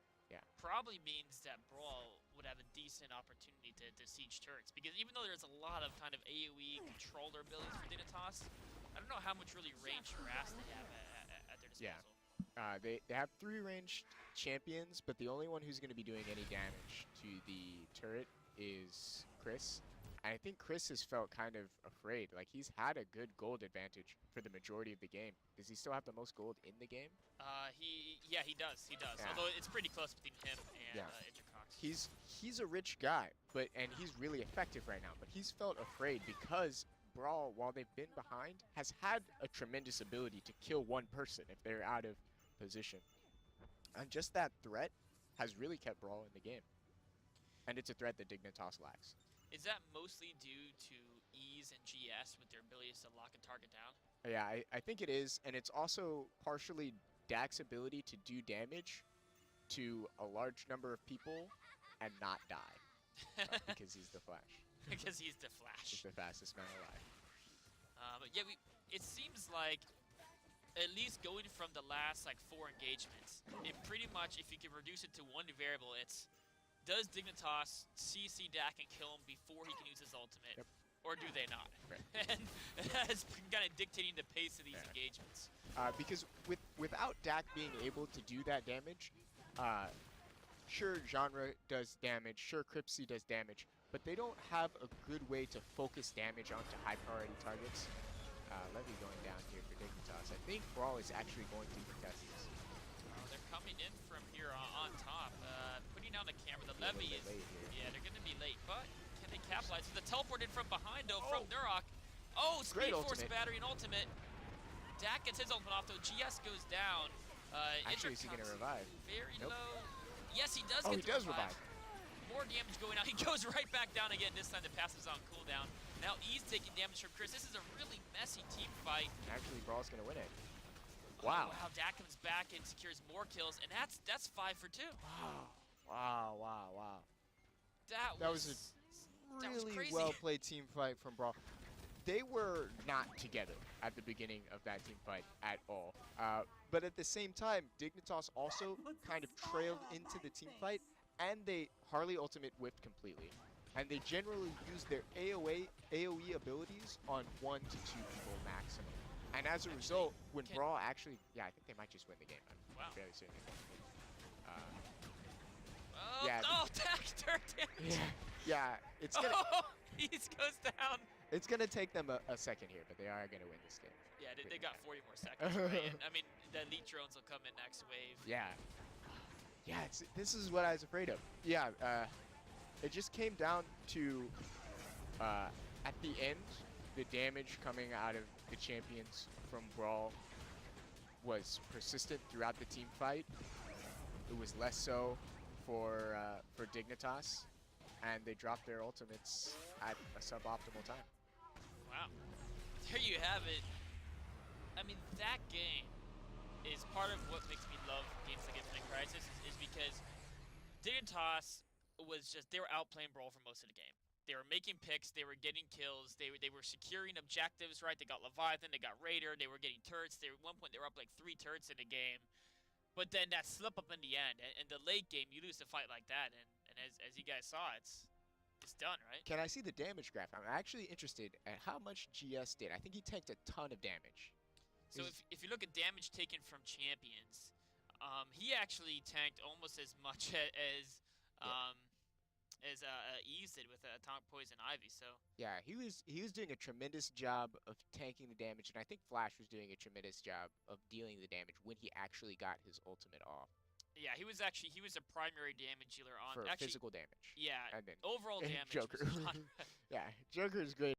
probably means that BrawL would have a decent opportunity to siege turrets. Because even though there's a lot of kind of AoE controller abilities for Dignitas, I don't know how much really range harass they have at their disposal. Yeah. They have 3 ranged champions, but the only one who's going to be doing any damage to the turret is Chris. And I think Chris has felt kind of afraid. Like, he's had a good gold advantage for the majority of the game. Does he still have the most gold in the game? He does. Yeah. Although it's pretty close between him and Idrikox. He's a rich guy, and he's really effective right now. But he's felt afraid because BrawL, while they've been behind, has had a tremendous ability to kill one person if they're out of position. And just that threat has really kept BrawL in the game. And it's a threat that Dignitas lacks. Is that mostly due to Ease and GS with their abilities to lock a target down? Yeah, I think it is. And it's also partially Dak's ability to do damage to a large number of people and not die. Because he's the Flash. Because he's the Flash. He's the fastest man alive. But yeah, it seems like, at least going from the last, 4 engagements, it pretty much, if you can reduce it to one variable, it's, does Dignitas CC Dak and kill him before he can use his ultimate, or do they not? Right. And that's kind of dictating the pace of these engagements. Because without Dak being able to do that damage, sure, Genre does damage, sure, Cripsy does damage, but they don't have a good way to focus damage onto high-priority targets. Levy going down here for Dignitas. I think BrawL is actually going to contest this. They're coming in from here on top, putting down the camera. The Levy is, they're going to be late, but can they capitalize? The teleport in from behind, though, from Nurok. Oh, Speed Force Battery and ultimate. Dak gets his ultimate off, though. GS goes down. Actually, is he going to revive? Very low. Yes, he does he does revive. More damage going out. He goes right back down again. This time the passive is on cooldown. Now E's taking damage from Chris. This is a really messy team fight. Actually, BrawL's going to win it. Wow. Wow, Dak comes back and secures more kills, and that's 5 for 2. Wow. That was a really well-played team fight from BrawL. They were not together at the beginning of that team fight at all. But at the same time, Dignitas also kind of trailed into the team fight, and they Harley ultimate whiffed completely. And they generally use their AoE abilities on 1 to 2 people maximum. And as a result, when BrawL actually, I think they might just win the game. I'm fairly certain. Dak turned damage. Yeah, it's gonna. East goes down. It's gonna take them a second here, but they are gonna win this game. Yeah, they got 40 more seconds, right? And, I mean, the elite drones will come in next wave. Yeah. Yeah, this is what I was afraid of. Yeah, it just came down to, at the end, the damage coming out of the champions from BrawL was persistent throughout the team fight. It was less so for Dignitas, and they dropped their ultimates at a suboptimal time. Wow. There you have it. I mean, that game is part of what makes me love games like Infinite Crisis is because Dignitas was just, they were outplaying BrawL for most of the game. They were making picks, they were getting kills, they were securing objectives, right? They got Leviathan, they got Raider, they were getting turrets. At one point, they were up like 3 turrets in the game. But then that slip up in the end, and the late game, you lose a fight like that, and as you guys saw, it's done, right? Can I see the damage graph? I'm actually interested at how much GS did. I think he tanked a ton of damage. So if you look at damage taken from champions, he actually tanked almost as much as Ease did with Atomic Poison Ivy. So yeah, he was doing a tremendous job of tanking the damage, and I think Flash was doing a tremendous job of dealing the damage when he actually got his ultimate off. Yeah, he was a primary damage dealer on for physical damage. Yeah, and then overall damage. Joker. Was Yeah, Joker is great.